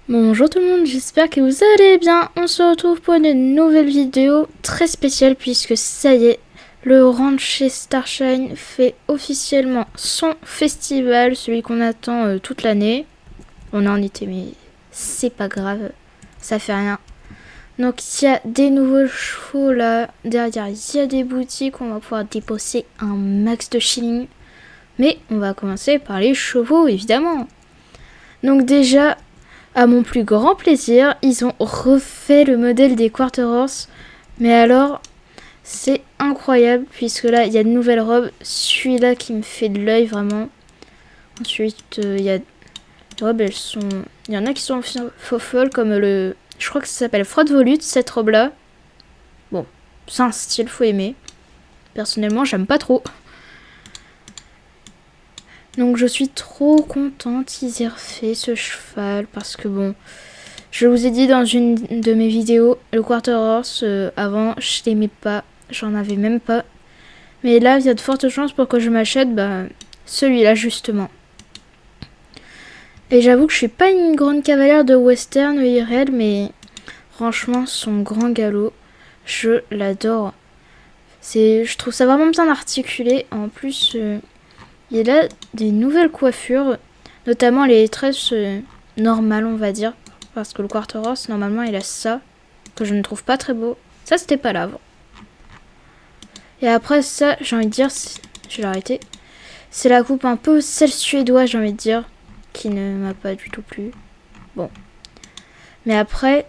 Bonjour tout le monde, j'espère que vous allez bien. On se retrouve pour une nouvelle vidéo très spéciale puisque ça y est, le ranch chez Starshine fait officiellement son festival, celui qu'on attend toute l'année. On est en été mais c'est pas grave, ça fait rien. Donc il y a des nouveaux chevaux là, derrière il y a des boutiques, on va pouvoir dépenser un max de shilling. Mais on va commencer par les chevaux évidemment. Donc déjà, à mon plus grand plaisir, ils ont refait le modèle des Quarter Horse. Mais alors, c'est incroyable puisque là, il y a de nouvelles robes. Celui-là qui me fait de l'œil vraiment. Ensuite, il y a les robes, elles sont... Il y en a qui sont faux folles comme le... Je crois que ça s'appelle Froide Volute, cette robe-là. Bon, c'est un style, faut aimer. Personnellement, j'aime pas trop. Donc je suis trop contente qu'ils aient refait ce cheval parce que bon... Je vous ai dit dans une de mes vidéos, le Quarter Horse, avant, je l'aimais pas. J'en avais même pas. Mais là, il y a de fortes chances pour que je m'achète celui-là, justement. Et j'avoue que je suis pas une grande cavalière de western IRL, mais franchement, son grand galop, je l'adore. Je trouve ça vraiment bien articulé. En plus, il y a des nouvelles coiffures, notamment les tresses normales, on va dire. Parce que le Quarter Horse, normalement, il a ça, que je ne trouve pas très beau. Ça, c'était pas là avant. Et après ça, j'ai envie de dire, je vais l'arrêter. C'est la coupe un peu celle suédoise, j'ai envie de dire, qui ne m'a pas du tout plu. Bon. Mais après,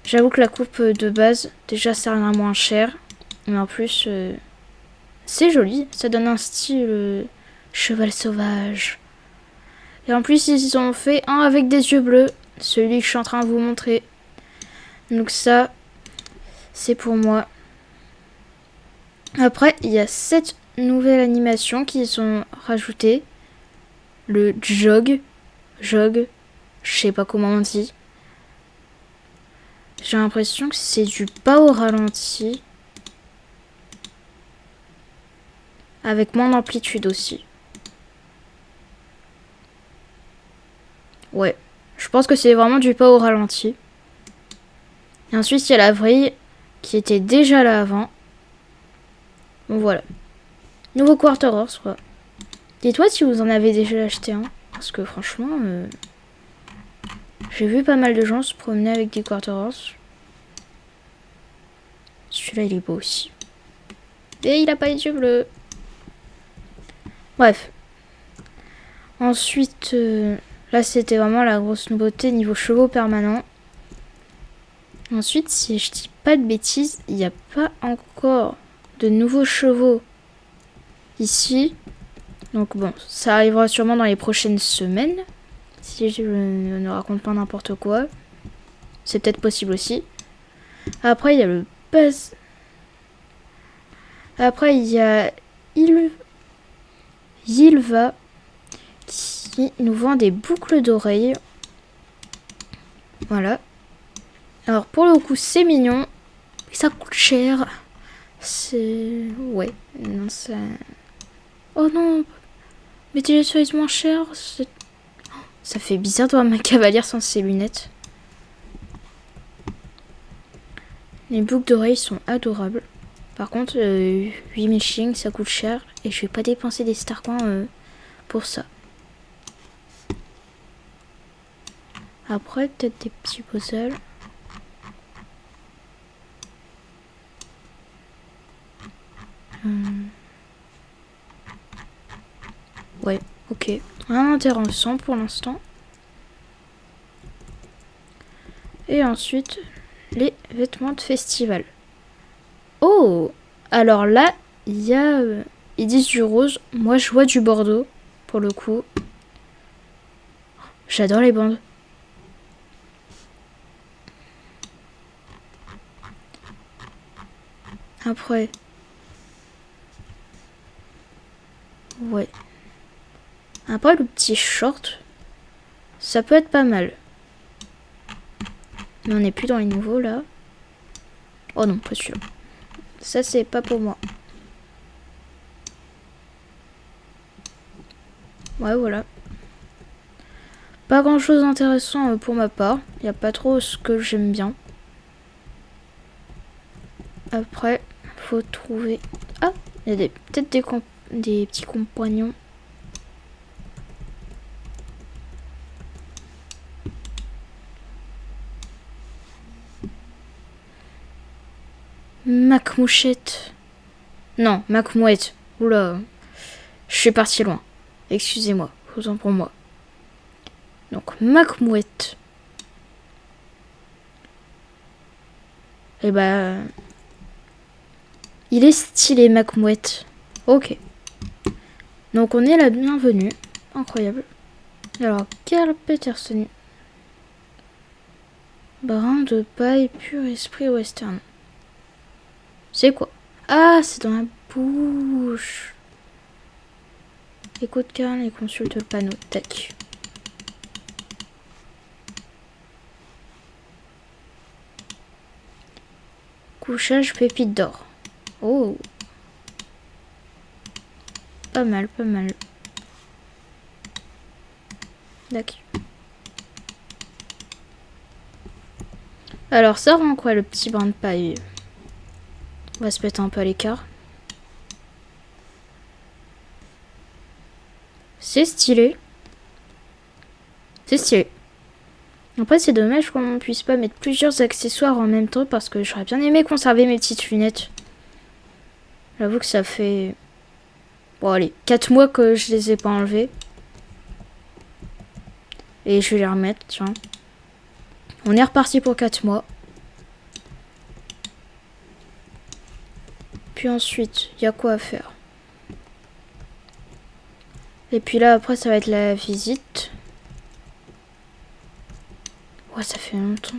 j'avoue que la coupe de base, déjà, ça revient moins cher. Mais en plus, c'est joli. Ça donne un style cheval sauvage. Et en plus, ils ont fait un avec des yeux bleus. Celui que je suis en train de vous montrer. Donc ça, c'est pour moi. Après, il y a cette nouvelle animation qu'ils ont rajoutée. Le jog. Jog. Je sais pas comment on dit. J'ai l'impression que c'est du pas au ralenti. Avec moins d'amplitude aussi. Ouais. Je pense que c'est vraiment du pas au ralenti. Et ensuite, il y a la vrille qui était déjà là avant. Bon, voilà. Nouveau Quarter Horse, quoi. Dites-moi si vous en avez déjà acheté un. Parce que franchement, j'ai vu pas mal de gens se promener avec des Quarter Horse. Celui-là, il est beau aussi. Et il a pas les yeux bleus. Bref. Ensuite, là, c'était vraiment la grosse nouveauté niveau chevaux permanents. Ensuite, si je dis pas de bêtises, il n'y a pas encore de nouveaux chevaux ici. Donc bon, ça arrivera sûrement dans les prochaines semaines. Si je ne raconte pas n'importe quoi. C'est peut-être possible aussi. Après, il y a le buzz. Après, il y a Yilva qui nous vend des boucles d'oreilles. Voilà. Alors, pour le coup, c'est mignon. Et ça coûte cher. C'est... Ouais. Non, ça... Oh non. Mettez les soins moins chers. Ça fait bizarre de voir ma cavalière sans ses lunettes. Les boucles d'oreilles sont adorables. Par contre, 8000 shillings, ça coûte cher. Et je vais pas dépenser des starcoins pour ça. Après, peut-être des petits puzzles. Ouais, ok. Rien d'intéressant pour l'instant. Et ensuite, les vêtements de festival. Oh! Alors là, il y a... ils disent du rose. Moi, je vois du bordeaux, pour le coup. J'adore les bandes. Après... Ouais. Après, le petit short, ça peut être pas mal. Mais on n'est plus dans les nouveaux, là. Oh non, pas sûr. Ça, c'est pas pour moi. Ouais, voilà. Pas grand chose d'intéressant pour ma part. Il n'y a pas trop ce que j'aime bien. Après, faut trouver... Ah, il y a peut-être des petits compagnons. Macmouchette. Non, Macmouette. Oula, je suis parti loin. Excusez-moi, autant pour moi. Donc, Macmouette. Et bah... il est stylé, Macmouette. Ok. Donc, on est la bienvenue. Incroyable. Alors, Carl Peterson. Brin de paille, pur esprit western. C'est quoi? Ah, c'est dans la bouche. Écoute Carl et consulte le panneau. Tac. Couchage pépite d'or. Oh. Pas mal, pas mal. D'accord. Alors ça rend quoi le petit brin de paille? On va se mettre un peu à l'écart. C'est stylé. C'est stylé. Après c'est dommage qu'on ne puisse pas mettre plusieurs accessoires en même temps parce que j'aurais bien aimé conserver mes petites lunettes. J'avoue que ça fait... Bon allez, 4 mois que je les ai pas enlevées. Et je vais les remettre, tiens. On est reparti pour 4 mois. Puis ensuite, il y a quoi à faire? Et puis là, après, ça va être la visite. Ouais, ça fait longtemps.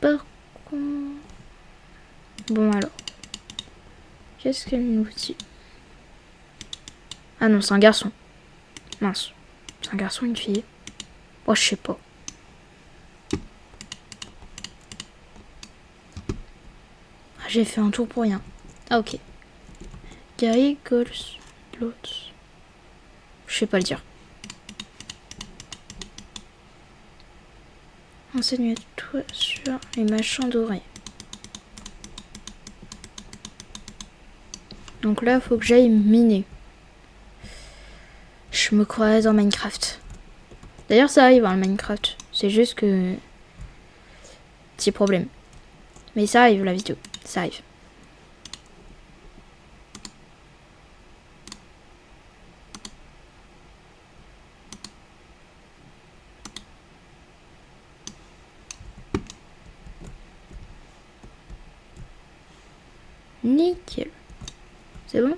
Par contre... Bon alors. Qu'est-ce qu'elle nous dit? Ah non, c'est un garçon. Mince. C'est un garçon ou une fille? Oh, je sais pas. Ah, j'ai fait un tour pour rien. Ah, ok. Gary Goldslots. Je sais pas le dire. Enseigne-toi sur les machins dorés. Donc là, faut que j'aille miner. Je me croirais dans Minecraft. D'ailleurs, ça arrive dans le Minecraft. C'est juste que... Petit problème. Mais ça arrive, la vidéo. Ça arrive. Nickel. C'est bon?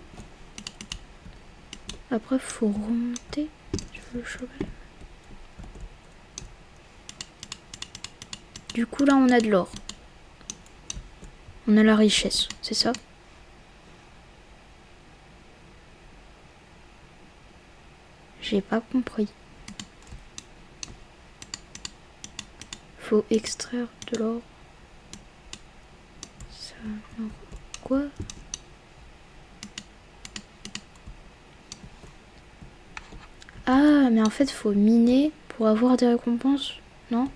Après, faut remonter sur le cheval. Du coup, là, on a de l'or. On a la richesse, c'est ça? J'ai pas compris. Faut extraire de l'or. Ça... non. Quoi? Ah, mais en fait, faut miner pour avoir des récompenses, non?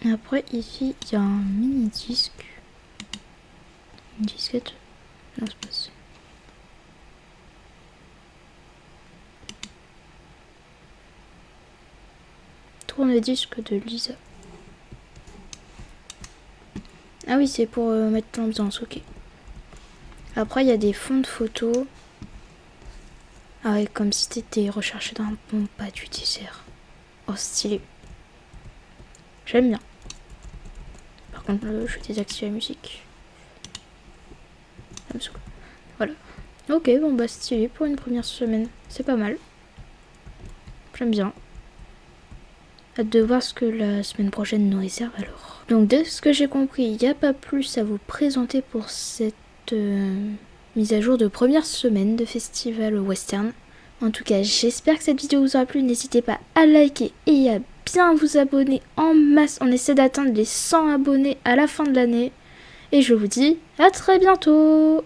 Et après, ici, il y a un mini-disque. Une disquette. Non, c'est pas ça. Tourne-disque de Lisa. Ah oui, c'est pour mettre l'ambiance, ok. Après, il y a des fonds de photos. Ah ouais, comme si t'étais recherché dans un bon pas du désert. Oh, stylé. J'aime bien. Par contre, je vais désactiver la musique. Voilà. Ok, bon bah stylé pour une première semaine. C'est pas mal. J'aime bien. Hâte de voir ce que la semaine prochaine nous réserve alors. Donc de ce que j'ai compris, il n'y a pas plus à vous présenter pour cette mise à jour de première semaine de festival western. En tout cas, j'espère que cette vidéo vous aura plu. N'hésitez pas à liker et à bien vous abonner en masse. On essaie d'atteindre les 100 abonnés à la fin de l'année. Et je vous dis à très bientôt!